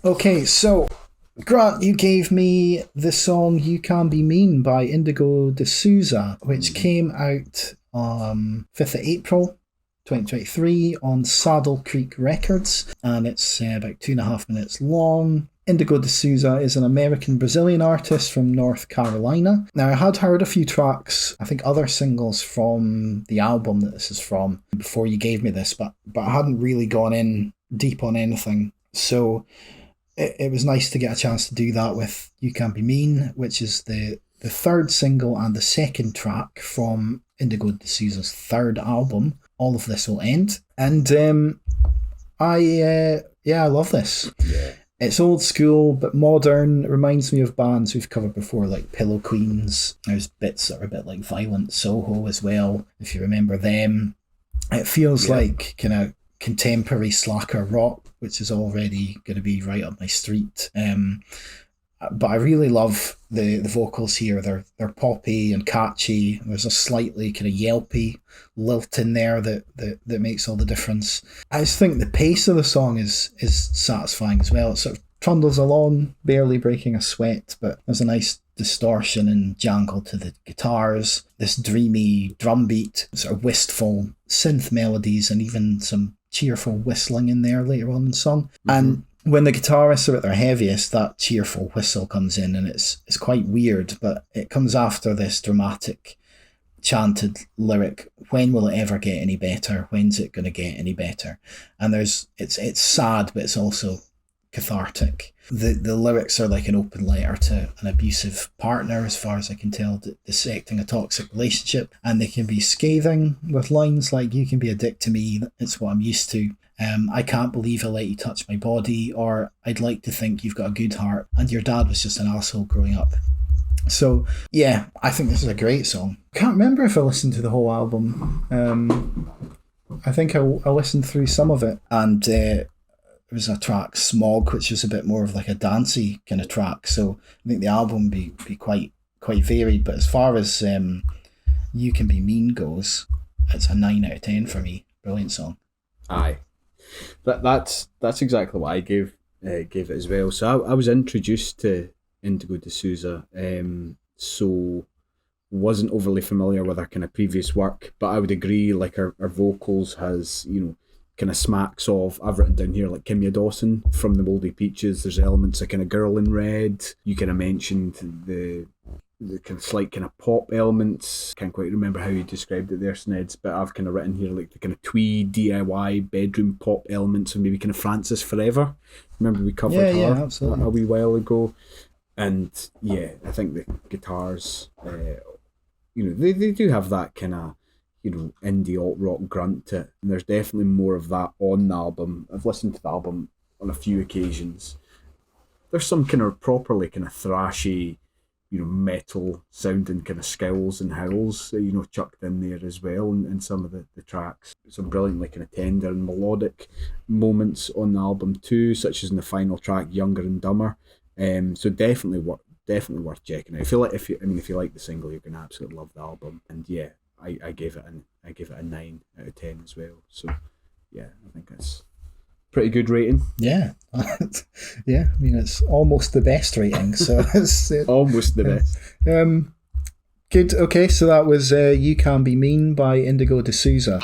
Okay, so Grant, you gave me the song "You Can Be Mean" by Indigo De Souza, which came out 5th of April 2023 on Saddle Creek Records, and it's about 2.5 minutes long. Indigo De Souza is an American-Brazilian artist from North Carolina. Now, I had heard a few tracks, I think other singles from the album that this is from, before you gave me this, but I hadn't really gone in deep on anything. So it was nice to get a chance to do that with "You Can Be Mean," which is the third single and the second track from Indigo De Souza's third album, All of This Will End. And I love this. Yeah. It's old school but modern. It reminds me of bands we've covered before, like Pillow Queens. There's bits that are a bit like Violent Soho as well, if you remember them. It feels like kind of contemporary slacker rock, which is already going to be right up my street. But I really love the vocals here. They're poppy and catchy. There's a slightly kind of yelpy lilt in there that makes all the difference. I just think the pace of the song is satisfying as well. It sort of trundles along, barely breaking a sweat, but there's a nice distortion and jangle to the guitars, this dreamy drum beat, sort of wistful synth melodies, and even some cheerful whistling in there later on in the song. And when the guitarists are at their heaviest, that cheerful whistle comes in, and it's quite weird, but it comes after this dramatic chanted lyric, "When will it ever get any better? When's it going to get any better?" And it's sad, but it's also cathartic. The lyrics are like an open letter to an abusive partner, as far as I can tell, dissecting a toxic relationship, and they can be scathing with lines like, "You can be a dick to me, it's what I'm used to. I can't believe I let you touch my body," or "I'd like to think you've got a good heart, and your dad was just an asshole growing up." So yeah, I think this is a great song. I can't remember if I listened to the whole album. I think I listened through some of it, and there was a track, Smog, which was a bit more of like a dancey kind of track. So I think the album be quite varied. But as far as "You Can Be Mean" goes, it's a 9 out of 10 for me. Brilliant song. Aye. That's exactly what I gave it as well. So I was introduced to Indigo De Souza, so wasn't overly familiar with her kind of previous work, but I would agree, like her vocals has, kind of smacks of, I've written down here, like Kimya Dawson from the Mouldy Peaches. There's elements of kind of Girl in Red. You kind of mentioned the kind of slight kind of pop elements. Can't quite remember how you described it there, Sneds, but I've kind of written here like the kind of twee DIY bedroom pop elements of maybe kind of Frances Forever. Remember we covered her absolutely. a wee while ago. And yeah, I think the guitars, they do have that kind of, indie alt rock grunt to it. And there's definitely more of that on the album. I've listened to the album on a few occasions. There's some kind of properly kind of thrashy, metal sounding kind of skills and howls, chucked in there as well in some of the tracks. Some brilliantly kind of tender and melodic moments on the album too, such as in the final track, Younger and Dumber. So definitely worth checking out. If you like the single, you're gonna absolutely love the album. And yeah, I gave it a 9 out of 10 as well. So yeah, I think that's pretty good rating. Yeah. Yeah, I mean, it's almost the best rating, so it's almost the best. Good. Okay, so that was "You Can Be Mean" by Indigo De Souza.